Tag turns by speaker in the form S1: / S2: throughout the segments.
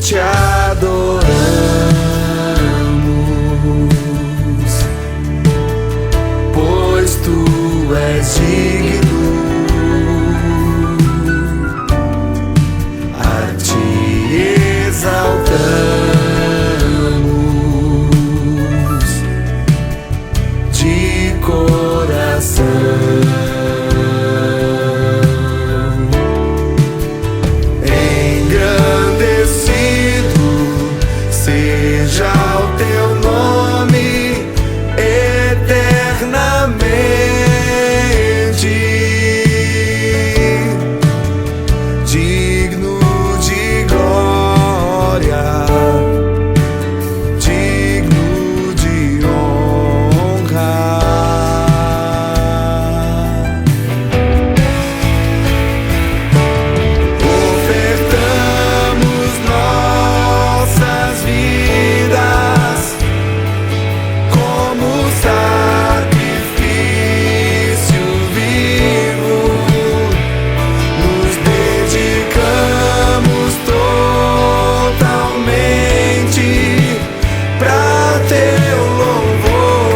S1: te adoramos, pois tu és digno. A ti exaltamos de coração. Seja o teu nome eternamente, digno de glória, digno de honra. Ofertamos nossas vidas como sacrifício vivo, nos dedicamos totalmente pra teu louvor.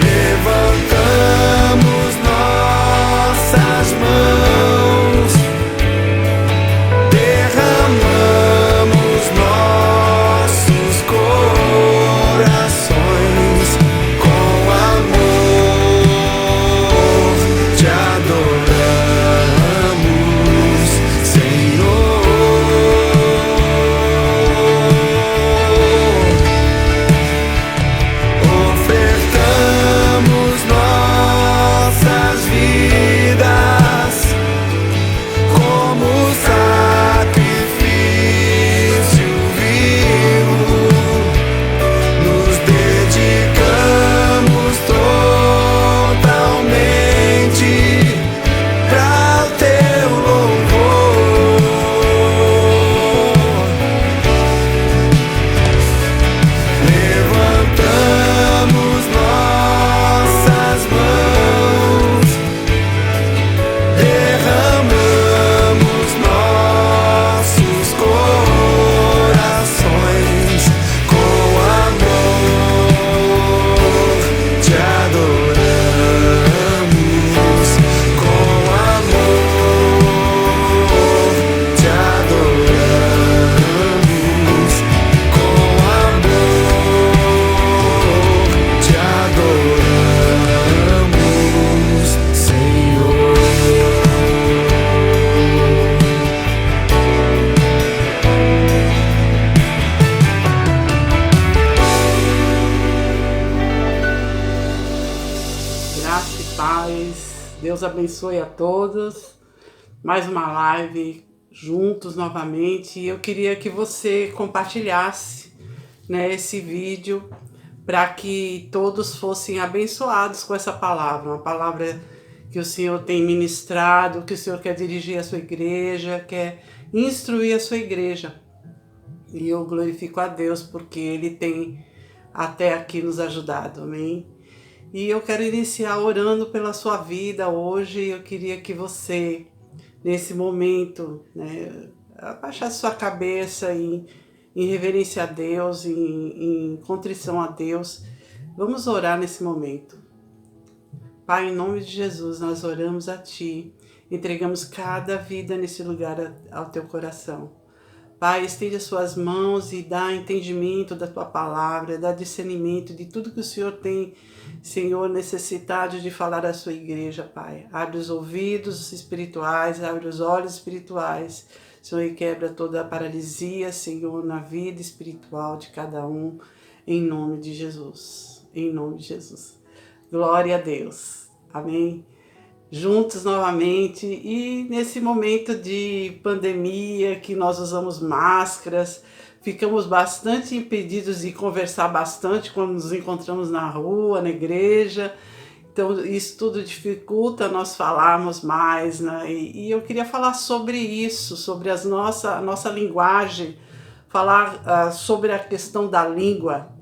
S1: Levantamos nossas mãos, derramamos nossos corações com amor, te adoramos, Senhor. Ofertamos nossas vidas como sacrifício vivo, nos dedicamos totalmente pra teu louvor. Levantamos nossas mãos, derramamos nossos corações com amor, te adoramos, com amor, te adoramos, com amor, te adoramos, Senhor.
S2: Graça e paz, Deus abençoe a todos. Mais uma live juntos novamente. E eu queria que você compartilhasse, né, esse vídeo para que todos fossem abençoados com essa palavra. Uma palavra que o Senhor tem ministrado, que o Senhor quer dirigir à sua igreja, quer instruir a sua igreja. E eu glorifico a Deus porque Ele tem até aqui nos ajudado, amém? E eu quero iniciar orando pela sua vida hoje. Eu queria que você, nesse momento, né, abaixasse sua cabeça em reverência a Deus, em contrição a Deus. Vamos orar nesse momento. Pai, em nome de Jesus, nós oramos a Ti, entregamos cada vida nesse lugar ao Teu coração. Pai, estende as suas mãos e dá entendimento da Tua palavra, dá discernimento de tudo que o Senhor tem, Senhor, necessidade de falar à sua igreja, Pai. Abre os ouvidos espirituais, abre os olhos espirituais, Senhor, e quebra toda a paralisia, Senhor, na vida espiritual de cada um, em nome de Jesus. Em nome de Jesus. Glória a Deus. Amém. Juntos novamente, e nesse momento de pandemia que nós usamos máscaras, ficamos bastante impedidos de conversar bastante quando nos encontramos na rua, na igreja. Então isso tudo dificulta nós falarmos mais, né? E eu queria falar sobre isso, sobre a nossa linguagem, falar sobre a questão da língua,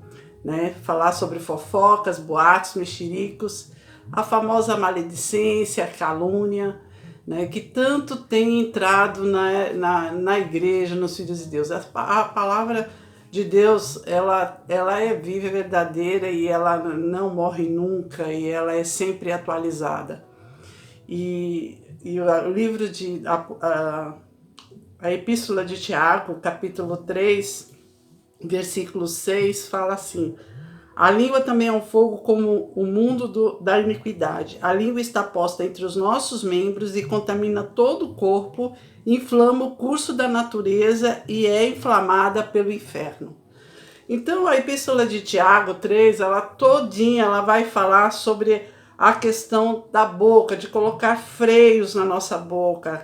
S2: né? Falar sobre fofocas, boatos, mexericos, a famosa maledicência, a calúnia, né, que tanto tem entrado na igreja, nos filhos de Deus. A palavra de Deus, ela é viva, é verdadeira e ela não morre nunca e ela é sempre atualizada. E o livro a Epístola de Tiago, capítulo 3, versículo 6, fala assim: a língua também é um fogo como o mundo da iniquidade. A língua está posta entre os nossos membros e contamina todo o corpo, inflama o curso da natureza e é inflamada pelo inferno. Então a Epístola de Tiago 3, ela vai falar sobre a questão da boca, de colocar freios na nossa boca,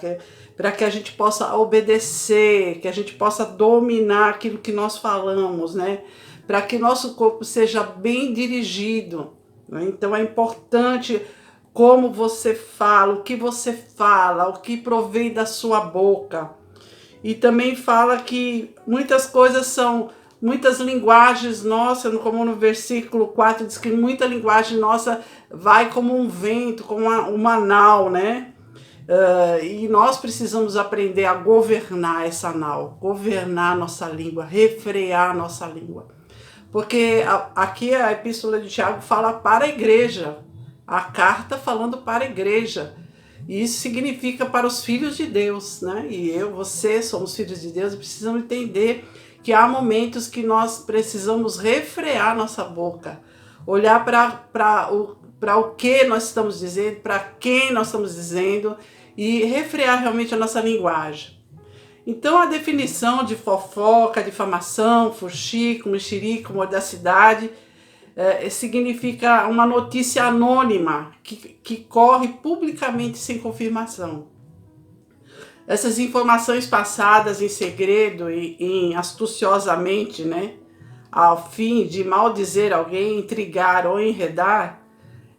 S2: para que a gente possa obedecer, que a gente possa dominar aquilo que nós falamos, né? Para que nosso corpo seja bem dirigido, né? Então é importante como você fala, o que você fala, o que provém da sua boca. E também fala que muitas linguagens nossas, como no versículo 4 diz que muita linguagem nossa vai como um vento, como uma nau, né? E nós precisamos aprender a governar essa nau, governar nossa língua, refrear nossa língua. Porque aqui a Epístola de Tiago fala para a igreja, a carta falando para a igreja. E isso significa para os filhos de Deus, né? E você somos filhos de Deus e precisamos entender que há momentos que nós precisamos refrear nossa boca, olhar para o que nós estamos dizendo, para quem nós estamos dizendo e refrear realmente a nossa linguagem. Então a definição de fofoca, difamação, fuxico, mexerico, mordacidade significa uma notícia anônima que corre publicamente sem confirmação. Essas informações passadas em segredo e astuciosamente, né, ao fim de maldizer alguém, intrigar ou enredar,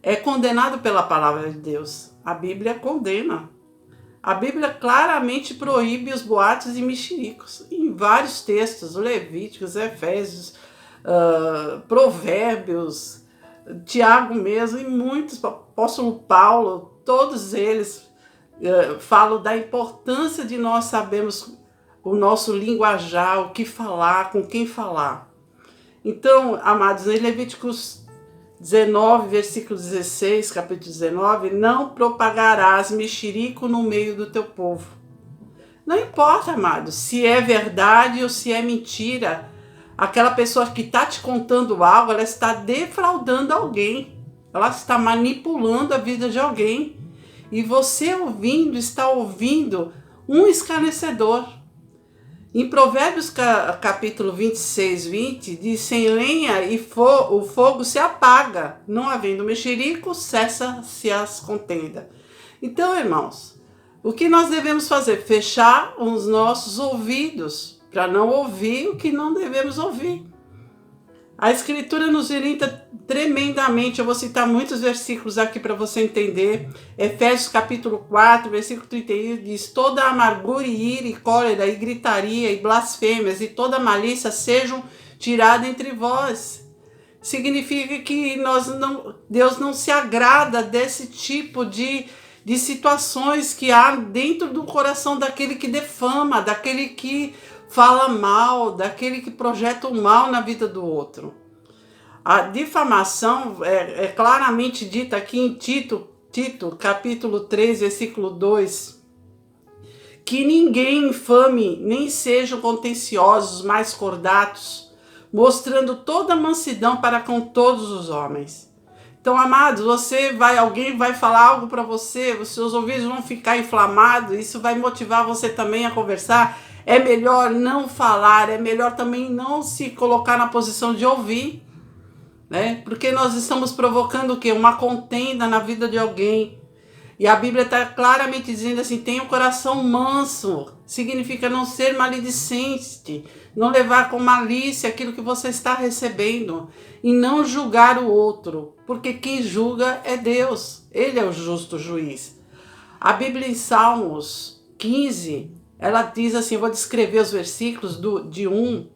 S2: é condenado pela palavra de Deus. A Bíblia condena. A Bíblia claramente proíbe os boatos e mexericos. Em vários textos, Levíticos, Efésios, Provérbios, Tiago mesmo, e muitos, apóstolo Paulo, todos eles falam da importância de nós sabermos o nosso linguajar, o que falar, com quem falar. Então, amados, em Levíticos 19, versículo 16, capítulo 19, não propagarás mexerico no meio do teu povo. Não importa, amados, se é verdade ou se é mentira, aquela pessoa que está te contando algo, ela está defraudando alguém, ela está manipulando a vida de alguém. E você está ouvindo um escarnecedor. Em Provérbios capítulo 26, 20, diz: sem lenha o fogo se apaga, não havendo mexerico, cessa-se as contendas. Então, irmãos, o que nós devemos fazer? Fechar os nossos ouvidos, para não ouvir o que não devemos ouvir. A Escritura nos orienta tremendamente. Eu vou citar muitos versículos aqui para você entender. Efésios capítulo 4, versículo 31 diz: toda amargura e ira e cólera e gritaria e blasfêmias e toda malícia sejam tiradas entre vós. Significa que Deus não se agrada desse tipo de situações que há dentro do coração daquele que defama, daquele que fala mal, daquele que projeta o mal na vida do outro. A difamação é claramente dita aqui em Tito, capítulo 3, versículo 2, que ninguém infame, nem sejam contenciosos, mais cordatos, mostrando toda a mansidão para com todos os homens. Então, amados, alguém vai falar algo para você, os seus ouvidos vão ficar inflamados, isso vai motivar você também a conversar. É melhor não falar, é melhor também não se colocar na posição de ouvir, né? Porque nós estamos provocando o quê? Uma contenda na vida de alguém. E a Bíblia está claramente dizendo assim: tenha um coração manso, significa não ser maledicente, não levar com malícia aquilo que você está recebendo e não julgar o outro, porque quem julga é Deus, Ele é o justo juiz. A Bíblia em Salmos 15, ela diz assim, eu vou descrever os versículos de 1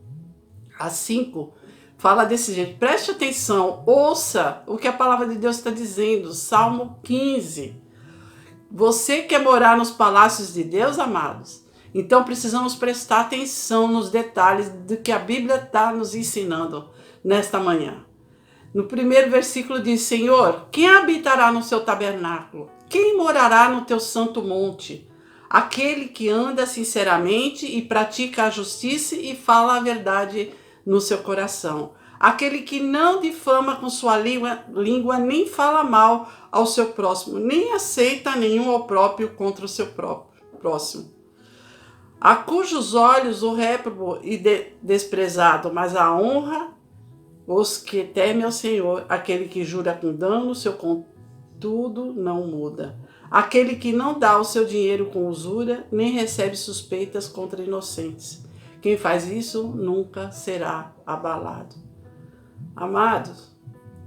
S2: a 5, fala desse jeito, preste atenção, ouça o que a palavra de Deus está dizendo, Salmo 15, Você quer morar nos palácios de Deus, amados? Então precisamos prestar atenção nos detalhes do que a Bíblia está nos ensinando nesta manhã. No primeiro versículo diz: Senhor, quem habitará no seu tabernáculo? Quem morará no teu santo monte? Aquele que anda sinceramente e pratica a justiça e fala a verdade no seu coração. Aquele que não difama com sua língua, nem fala mal ao seu próximo, nem aceita nenhum opróbrio contra o seu próximo. A cujos olhos o réprobo e desprezado, mas a honra os que temem ao Senhor. Aquele que jura com dano, seu contudo não muda. Aquele que não dá o seu dinheiro com usura, nem recebe suspeitas contra inocentes. Quem faz isso nunca será abalado. Amados,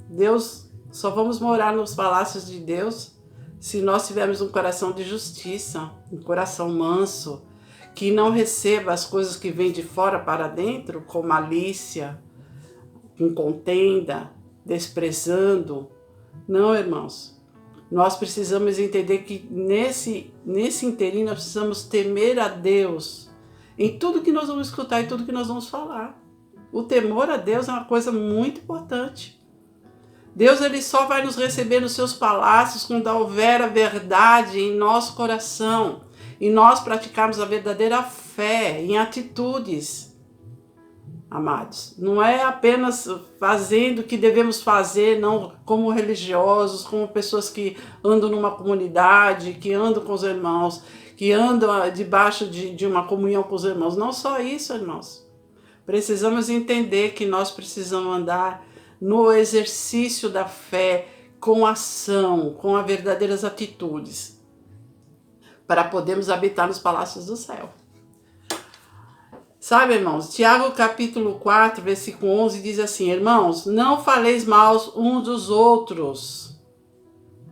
S2: Deus, só vamos morar nos palácios de Deus se nós tivermos um coração de justiça, um coração manso, que não receba as coisas que vêm de fora para dentro, com malícia, com contenda, desprezando. Não, irmãos. Nós precisamos entender que nesse interim nós precisamos temer a Deus em tudo que nós vamos escutar e tudo que nós vamos falar. O temor a Deus é uma coisa muito importante. Deus, ele só vai nos receber nos seus palácios quando houver a verdade em nosso coração e nós praticarmos a verdadeira fé em atitudes. Amados, não é apenas fazendo o que devemos fazer, não como religiosos, como pessoas que andam numa comunidade, que andam com os irmãos, que andam debaixo de uma comunhão com os irmãos. Não só isso, irmãos. Precisamos entender que nós precisamos andar no exercício da fé, com ação, com as verdadeiras atitudes, para podermos habitar nos palácios do céu. Sabe, irmãos, Tiago capítulo 4, versículo 11 diz assim: irmãos, não faleis mal uns dos outros.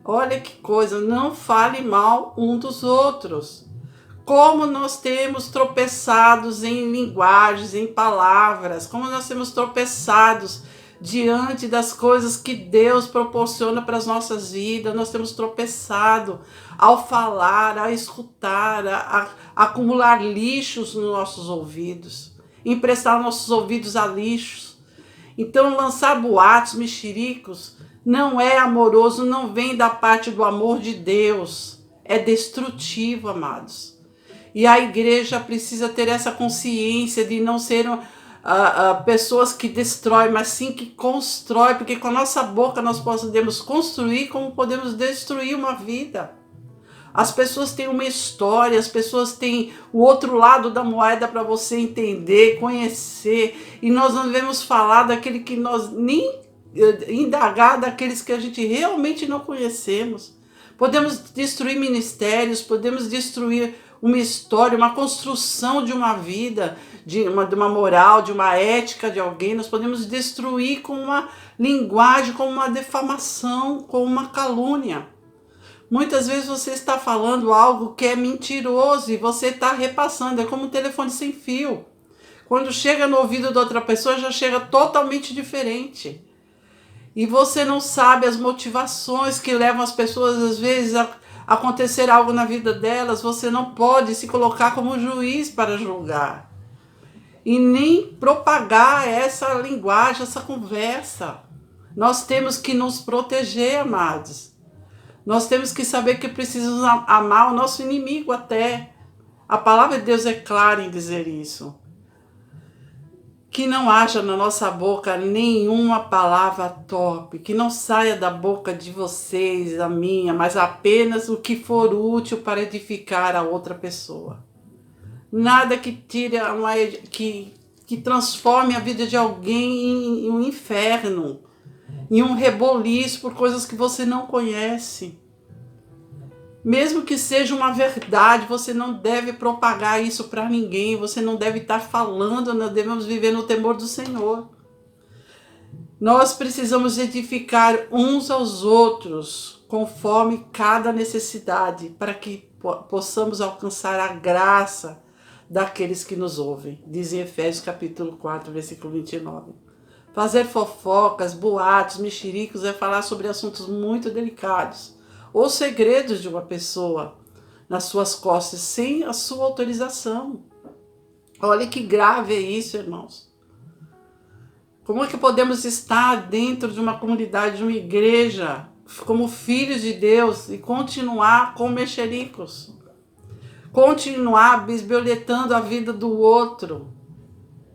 S2: Olha que coisa, não fale mal um dos outros. Como nós temos tropeçados em linguagens, em palavras, como nós temos tropeçados diante das coisas que Deus proporciona para as nossas vidas. Nós temos tropeçado ao falar, a escutar, a acumular lixos nos nossos ouvidos, emprestar nossos ouvidos a lixos. Então, lançar boatos, mexericos, não é amoroso, não vem da parte do amor de Deus. É destrutivo, amados. E a igreja precisa ter essa consciência de não ser pessoas que destroem, mas sim que constroem, porque com a nossa boca nós podemos construir como podemos destruir uma vida. As pessoas têm uma história, as pessoas têm o outro lado da moeda para você entender, conhecer, e nós não devemos falar daquele que nós nem indagar daqueles que a gente realmente não conhecemos. Podemos destruir ministérios, podemos destruir uma história, uma construção de uma vida, de uma moral, de uma ética de alguém. Nós podemos destruir com uma linguagem, com uma defamação, com uma calúnia. Muitas vezes você está falando algo que é mentiroso e você está repassando, é como um telefone sem fio. Quando chega no ouvido da outra pessoa, já chega totalmente diferente. E você não sabe as motivações que levam as pessoas, às vezes, a acontecer algo na vida delas. Você não pode se colocar como juiz para julgar. E nem propagar essa linguagem, essa conversa. Nós temos que nos proteger, amados. Nós temos que saber que precisamos amar o nosso inimigo até. A palavra de Deus é clara em dizer isso. Que não haja na nossa boca nenhuma palavra torpe, que não saia da boca de vocês, da minha, mas apenas o que for útil para edificar a outra pessoa. Nada que tire que transforme a vida de alguém em um inferno, em um reboliço por coisas que você não conhece. Mesmo que seja uma verdade, você não deve propagar isso para ninguém, você não deve estar falando, nós devemos viver no temor do Senhor. Nós precisamos edificar uns aos outros, conforme cada necessidade, para que possamos alcançar a graça daqueles que nos ouvem. Diz em Efésios capítulo 4, versículo 29. Fazer fofocas, boatos, mexericos é falar sobre assuntos muito delicados, os segredos de uma pessoa nas suas costas sem a sua autorização. Olha que grave é isso, irmãos. Como é que podemos estar dentro de uma comunidade, de uma igreja, como filhos de Deus e continuar com mexericos? Continuar bisbilhotando a vida do outro,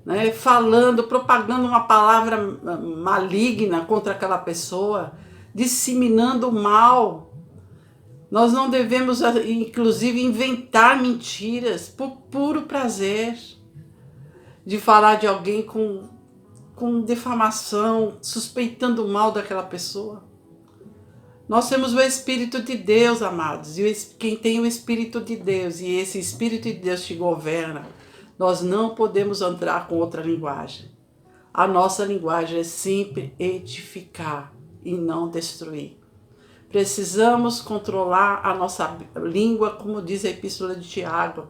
S2: né? Falando, propagando uma palavra maligna contra aquela pessoa, disseminando o mal. Nós não devemos, inclusive, inventar mentiras por puro prazer de falar de alguém com difamação, suspeitando o mal daquela pessoa. Nós temos o Espírito de Deus, amados, e quem tem o Espírito de Deus, e esse Espírito de Deus te governa, nós não podemos entrar com outra linguagem. A nossa linguagem é sempre edificar e não destruir. Precisamos controlar a nossa língua, como diz a Epístola de Tiago.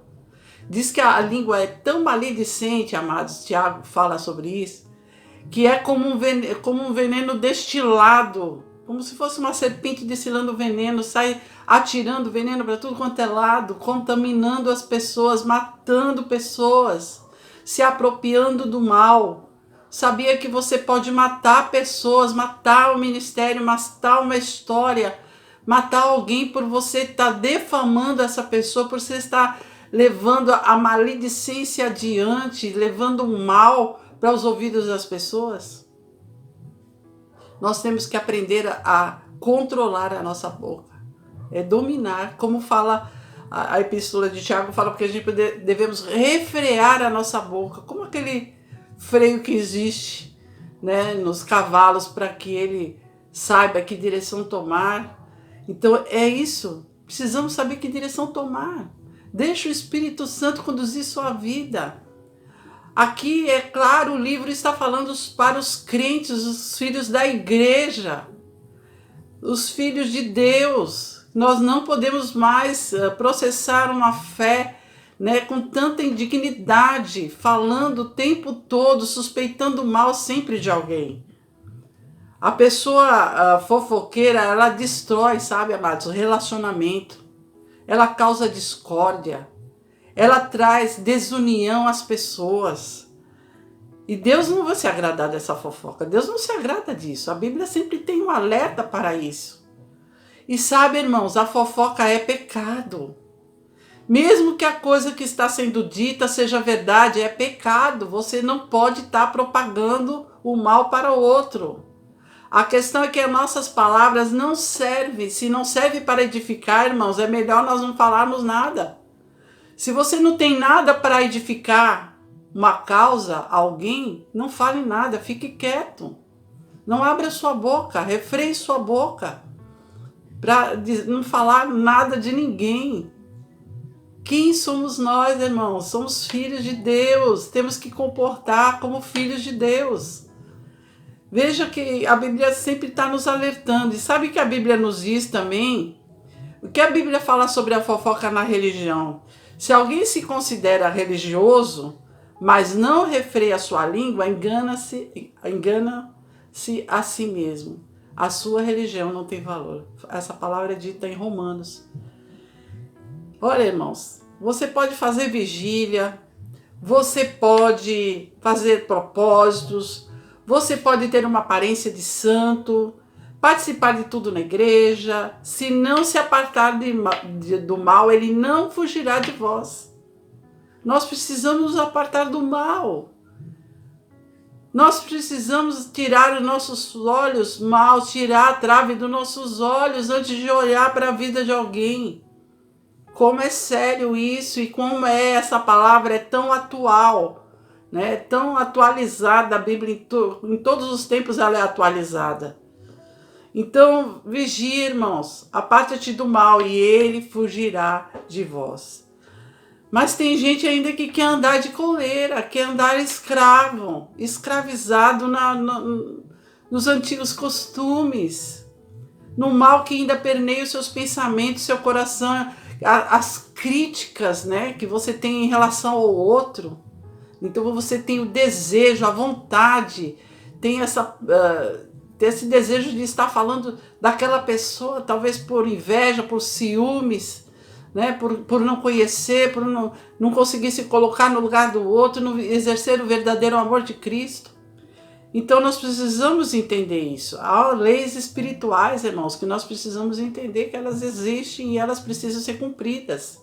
S2: Diz que a língua é tão maledicente, amados, Tiago fala sobre isso, que é como um veneno destilado, como se fosse uma serpente destilando veneno, sai atirando veneno para tudo quanto é lado, contaminando as pessoas, matando pessoas, se apropriando do mal. Sabia que você pode matar pessoas, matar o ministério, matar uma história, matar alguém por você estar defamando essa pessoa, por você estar levando a maledicência adiante, levando o mal para os ouvidos das pessoas? Nós temos que aprender a controlar a nossa boca, dominar, como fala a Epístola de Tiago, fala que a gente devemos refrear a nossa boca, como aquele freio que existe, né, nos cavalos para que ele saiba que direção tomar. Então é isso, precisamos saber que direção tomar. Deixa o Espírito Santo conduzir sua vida. Aqui, é claro, o livro está falando para os crentes, os filhos da igreja, os filhos de Deus. Nós não podemos mais processar uma fé, né, com tanta indignidade, falando o tempo todo, suspeitando mal sempre de alguém. A pessoa fofoqueira, ela destrói, sabe, amados, o relacionamento. Ela causa discórdia. Ela traz desunião às pessoas. E Deus não vai se agradar dessa fofoca. Deus não se agrada disso. A Bíblia sempre tem um alerta para isso. E sabe, irmãos, a fofoca é pecado. Mesmo que a coisa que está sendo dita seja verdade, é pecado. Você não pode estar propagando o mal para o outro. A questão é que as nossas palavras não servem. Se não serve para edificar, irmãos, é melhor nós não falarmos nada. Se você não tem nada para edificar uma causa, alguém, não fale nada, fique quieto. Não abra sua boca, refreie sua boca, para não falar nada de ninguém. Quem somos nós, irmãos? Somos filhos de Deus, temos que comportar como filhos de Deus. Veja que a Bíblia sempre está nos alertando. E sabe que a Bíblia nos diz também? O que a Bíblia fala sobre a fofoca na religião? Se alguém se considera religioso, mas não refreia a sua língua, engana-se a si mesmo. A sua religião não tem valor. Essa palavra é dita em Romanos. Olha, irmãos, você pode fazer vigília, você pode fazer propósitos, você pode ter uma aparência de santo, participar de tudo na igreja. Se não se apartar do mal, ele não fugirá de vós. Nós precisamos nos apartar do mal. Nós precisamos tirar os nossos olhos maus, tirar a trave dos nossos olhos antes de olhar para a vida de alguém. Como é sério isso e como essa palavra é tão atual, né? Tão atualizada. A Bíblia em todos os tempos ela é atualizada. Então vigie, irmãos, aparte-te do mal e ele fugirá de vós. Mas tem gente ainda que quer andar de coleira, quer andar escravizado nos antigos costumes, no mal que ainda permeia os seus pensamentos, seu coração, as críticas, né, que você tem em relação ao outro. Então você tem o desejo, a vontade, tem ter esse desejo de estar falando daquela pessoa, talvez por inveja, por ciúmes, né? por não conhecer, por não conseguir se colocar no lugar do outro, não exercer o verdadeiro amor de Cristo. Então nós precisamos entender isso. Há leis espirituais, irmãos, que nós precisamos entender que elas existem e elas precisam ser cumpridas.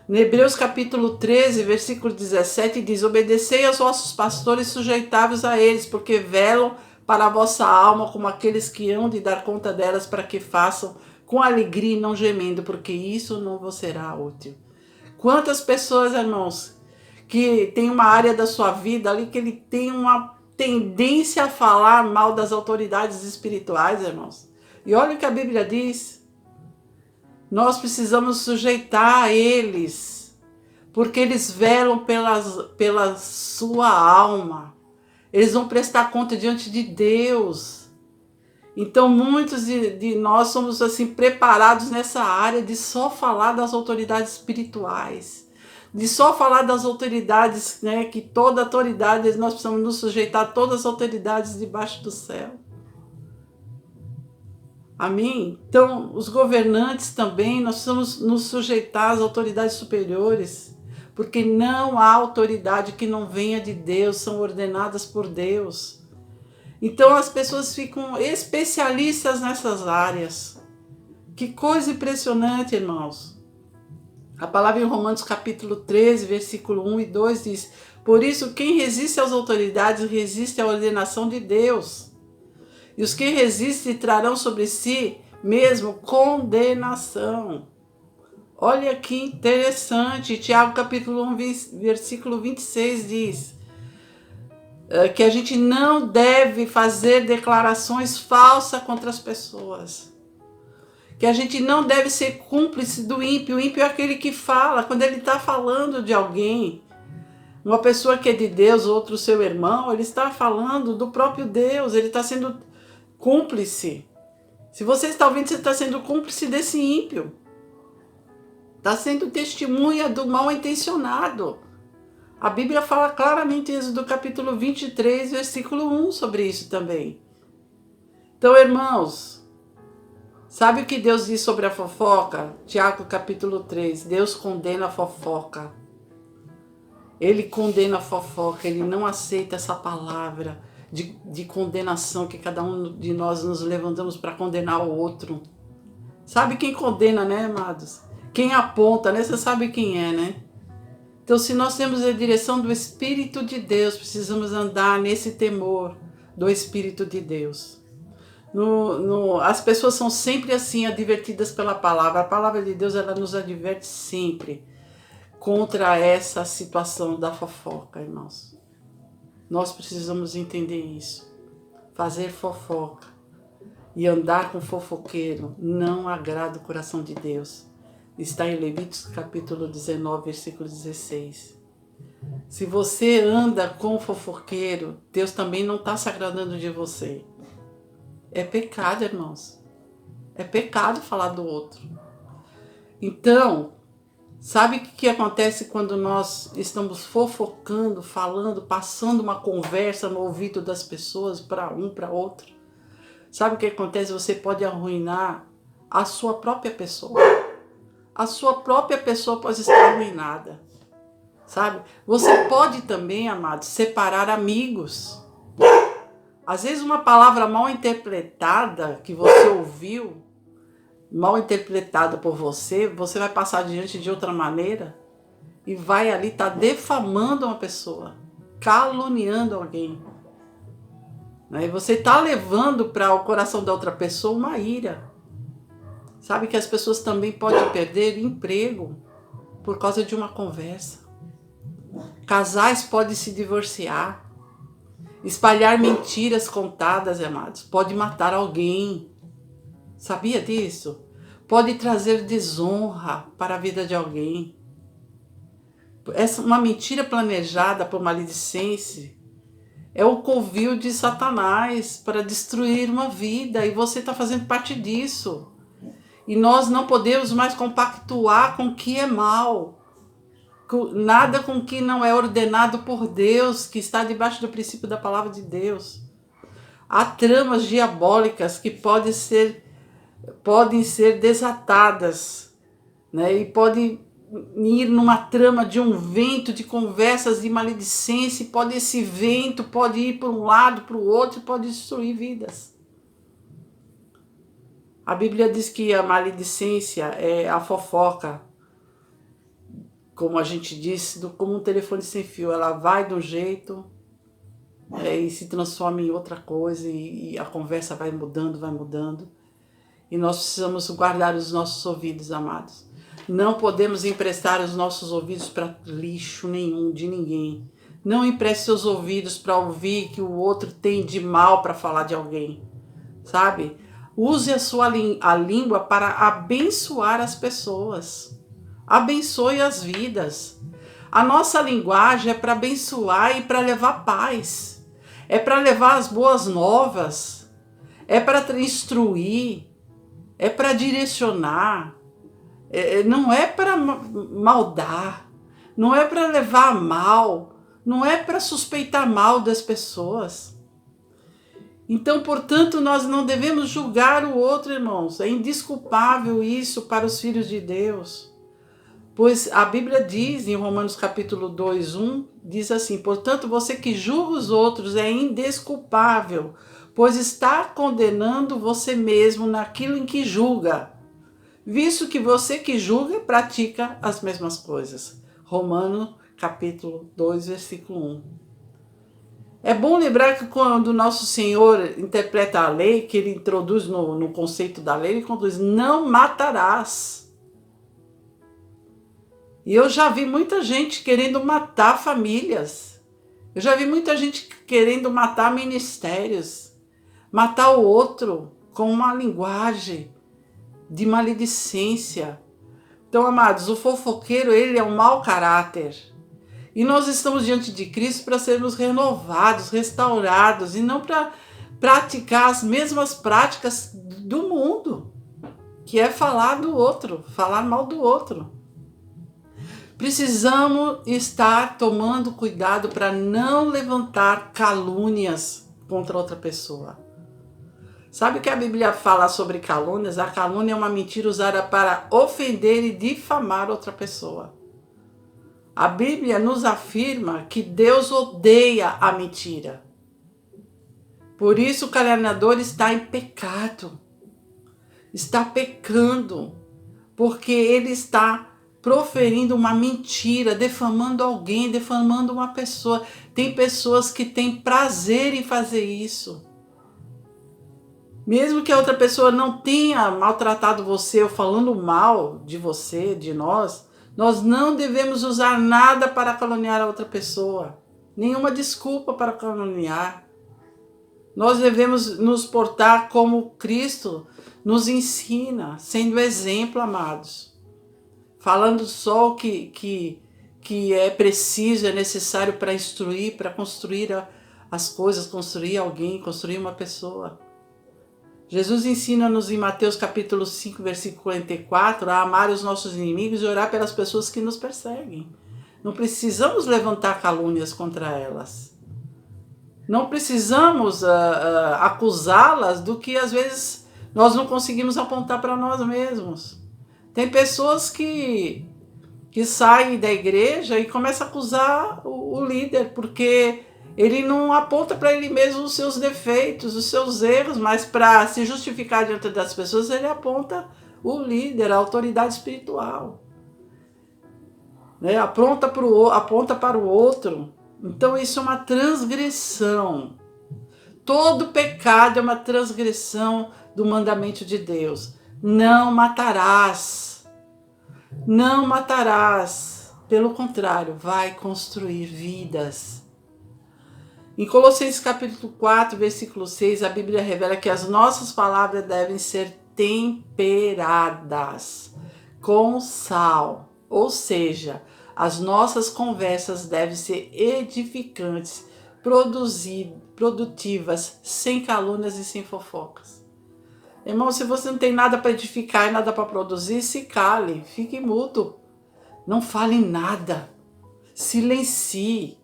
S2: Em Hebreus capítulo 13, versículo 17, diz: obedecei aos vossos pastores, sujeitai-vos a eles, porque velam para a vossa alma como aqueles que hão de dar conta delas, para que façam com alegria e não gemendo, porque isso não vos será útil. Quantas pessoas, irmãos, que tem uma área da sua vida ali que ele tem uma tendência a falar mal das autoridades espirituais, irmãos. E olha o que a Bíblia diz. Nós precisamos sujeitar a eles, porque eles velam pela sua alma. Eles vão prestar conta diante de Deus. Então muitos de nós somos assim preparados nessa área de só falar das autoridades espirituais, de só falar das autoridades, né, que toda autoridade nós precisamos nos sujeitar a todas as autoridades debaixo do céu. Amém? Então, os governantes também, nós precisamos nos sujeitar às autoridades superiores, porque não há autoridade que não venha de Deus, são ordenadas por Deus. Então, as pessoas ficam especialistas nessas áreas. Que coisa impressionante, irmãos. A palavra em Romanos capítulo 13, versículo 1 e 2 diz: por isso, quem resiste às autoridades resiste à ordenação de Deus. E os que resistem trarão sobre si mesmo condenação. Olha que interessante. Tiago capítulo 1, versículo 26 diz que a gente não deve fazer declarações falsas contra as pessoas. Que a gente não deve ser cúmplice do ímpio. O ímpio é aquele que fala, quando ele está falando de alguém, uma pessoa que é de Deus, outro seu irmão, ele está falando do próprio Deus, ele está sendo cúmplice. Se você está ouvindo, você está sendo cúmplice desse ímpio. Está sendo testemunha do mal intencionado. A Bíblia fala claramente em Êxodo capítulo 23, versículo 1 sobre isso também. Então, irmãos, sabe o que Deus diz sobre a fofoca? Tiago capítulo 3, Deus condena a fofoca. Ele condena a fofoca, ele não aceita essa palavra de condenação, que cada um de nós nos levantamos para condenar o outro. Sabe quem condena, né, amados? Quem aponta, né? Você sabe quem é, né? Então, se nós temos a direção do Espírito de Deus, precisamos andar nesse temor do Espírito de Deus. As pessoas são sempre assim, advertidas pela palavra. A palavra de Deus, ela nos adverte sempre contra essa situação da fofoca, irmãos. Nós precisamos entender isso. Fazer fofoca e andar com fofoqueiro não agrada o coração de Deus. Está em Levíticos capítulo 19, versículo 16. Se você anda com fofoqueiro, Deus também não está se agradando de você. É pecado, irmãos. É pecado falar do outro. Então, sabe o que acontece quando nós estamos fofocando, falando, passando uma conversa no ouvido das pessoas para um, para outro? Sabe o que acontece? Você pode arruinar a sua própria pessoa. A sua própria pessoa pode estar arruinada. Sabe? Você pode também, amados, separar amigos. Às vezes uma palavra mal interpretada que você ouviu, mal interpretada por você, você vai passar diante de outra maneira e vai ali estar defamando uma pessoa, caluniando alguém. E você está levando para o coração da outra pessoa uma ira. Sabe que as pessoas também podem perder emprego por causa de uma conversa. Casais podem se divorciar. Espalhar mentiras contadas, amados, pode matar alguém. Sabia disso? Pode trazer desonra para a vida de alguém. Uma mentira planejada por maledicência é o covil de Satanás para destruir uma vida, e você está fazendo parte disso. E nós não podemos mais compactuar com o que é mal. Nada com o que não é ordenado por Deus, que está debaixo do princípio da palavra de Deus. Há tramas diabólicas que podem ser desatadas, né? E podem ir numa trama de um vento de conversas de maledicência, e esse vento pode ir para um lado, para o outro, e pode destruir vidas. A Bíblia diz que a maledicência é a fofoca, como a gente disse, como um telefone sem fio. Ela vai de um jeito e se transforma em outra coisa, e a conversa vai mudando, vai mudando. E nós precisamos guardar os nossos ouvidos, amados. Não podemos emprestar os nossos ouvidos para lixo nenhum, de ninguém. Não empreste seus ouvidos para ouvir que o outro tem de mal para falar de alguém, sabe? Use a língua para abençoar as pessoas. Abençoe as vidas. A nossa linguagem é para abençoar e para levar paz. É para levar as boas novas. É para instruir. É para direcionar. Não é para maldar. Não é para levar a mal. Não é para suspeitar mal das pessoas. Então, portanto, nós não devemos julgar o outro, irmãos. É indesculpável isso para os filhos de Deus. Pois a Bíblia diz, em Romanos capítulo 2:1, diz assim: portanto, você que julga os outros é indesculpável, pois está condenando você mesmo naquilo em que julga, visto que você que julga pratica as mesmas coisas. Romanos capítulo 2, versículo 1. É bom lembrar que quando nosso Senhor interpreta a lei, que ele introduz no conceito da lei, ele conduz: não matarás. E eu já vi muita gente querendo matar famílias. Eu já vi muita gente querendo matar ministérios. Matar o outro com uma linguagem de maledicência. Então, amados, o fofoqueiro, ele é um mau caráter. E nós estamos diante de Cristo para sermos renovados, restaurados, e não para praticar as mesmas práticas do mundo, que é falar do outro, falar mal do outro. Precisamos estar tomando cuidado para não levantar calúnias contra outra pessoa. Sabe o que a Bíblia fala sobre calúnias? A calúnia é uma mentira usada para ofender e difamar outra pessoa. A Bíblia nos afirma que Deus odeia a mentira. Por isso o caluniador está em pecado. Está pecando, porque ele está proferindo uma mentira, defamando alguém, defamando uma pessoa. Tem pessoas que têm prazer em fazer isso. Mesmo que a outra pessoa não tenha maltratado você ou falando mal de você, de nós não devemos usar nada para caluniar a outra pessoa. Nenhuma desculpa para caluniar. Nós devemos nos portar como Cristo nos ensina, sendo exemplo, amados. Falando só o que é preciso, é necessário para instruir, para construir as coisas, construir alguém, construir uma pessoa. Jesus ensina-nos em Mateus capítulo 5, versículo 44, a amar os nossos inimigos e orar pelas pessoas que nos perseguem. Não precisamos levantar calúnias contra elas. Não precisamos acusá-las do que às vezes nós não conseguimos apontar para nós mesmos. Tem pessoas que saem da igreja e começam a acusar o líder, porque ele não aponta para ele mesmo os seus defeitos, os seus erros, mas para se justificar diante das pessoas, ele aponta o líder, a autoridade espiritual. Né? Aponta para o outro. Então isso é uma transgressão. Todo pecado é uma transgressão do mandamento de Deus. Não matarás. Não matarás. Pelo contrário, vai construir vidas. Em Colossenses capítulo 4, versículo 6, a Bíblia revela que as nossas palavras devem ser temperadas com sal. Ou seja, as nossas conversas devem ser edificantes, produtivas, sem calúnias e sem fofocas. Irmão, se você não tem nada para edificar e nada para produzir, se cale, fique mudo. Não fale nada. Silencie.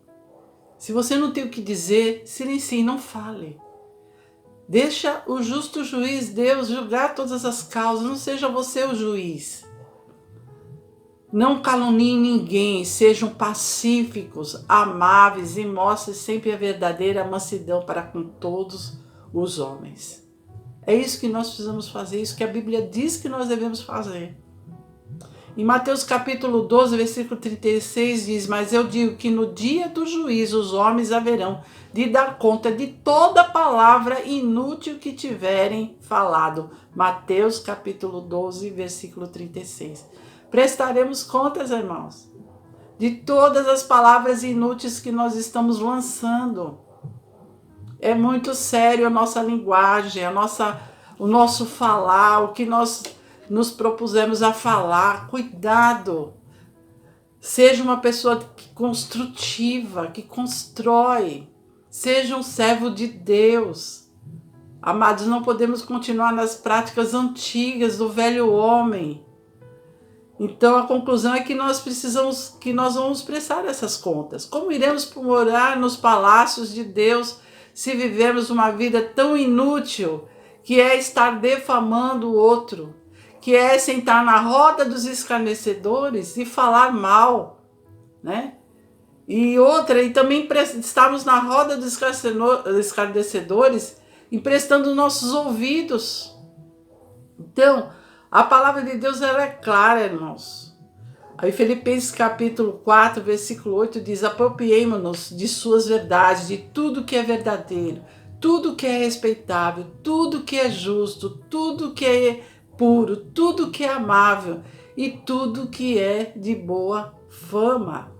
S2: Se você não tem o que dizer, silencie, não fale. Deixa o justo juiz, Deus, julgar todas as causas. Não seja você o juiz. Não caluniem ninguém. Sejam pacíficos, amáveis e mostrem sempre a verdadeira mansidão para com todos os homens. É isso que nós precisamos fazer, isso que a Bíblia diz que nós devemos fazer. Em Mateus capítulo 12, versículo 36 diz: mas eu digo que no dia do juízo os homens haverão de dar conta de toda palavra inútil que tiverem falado. Mateus capítulo 12, versículo 36. Prestaremos contas, irmãos, de todas as palavras inúteis que nós estamos lançando. É muito sério a nossa linguagem, o nosso falar, o que nós nos propusemos a falar. Cuidado. Seja uma pessoa construtiva, que constrói. Seja um servo de Deus. Amados, não podemos continuar nas práticas antigas do velho homem. Então a conclusão é que nós vamos prestar essas contas. Como iremos morar nos palácios de Deus se vivermos uma vida tão inútil, que é estar defamando o outro, que é sentar na roda dos escarnecedores e falar mal, né? E também estarmos na roda dos escarnecedores emprestando nossos ouvidos. Então, a palavra de Deus ela é clara, irmãos. Aí Filipenses capítulo 4, versículo 8 diz: apropriemo-nos de suas verdades, de tudo que é verdadeiro, tudo que é respeitável, tudo que é justo, tudo que é puro, tudo que é amável e tudo que é de boa fama.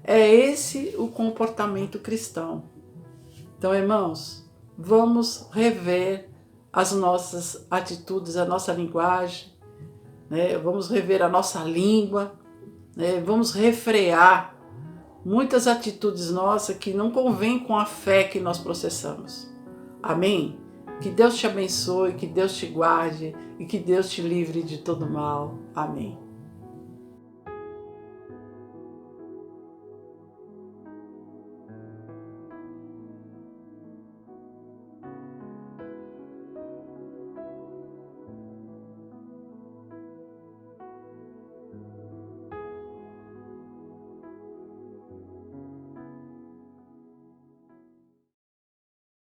S2: É esse o comportamento cristão. Então, irmãos, vamos rever as nossas atitudes, a nossa linguagem, né? Vamos rever a nossa língua, né? Vamos refrear muitas atitudes nossas que não convêm com a fé que nós processamos. Amém? Que Deus te abençoe, que Deus te guarde e que Deus te livre de todo mal. Amém.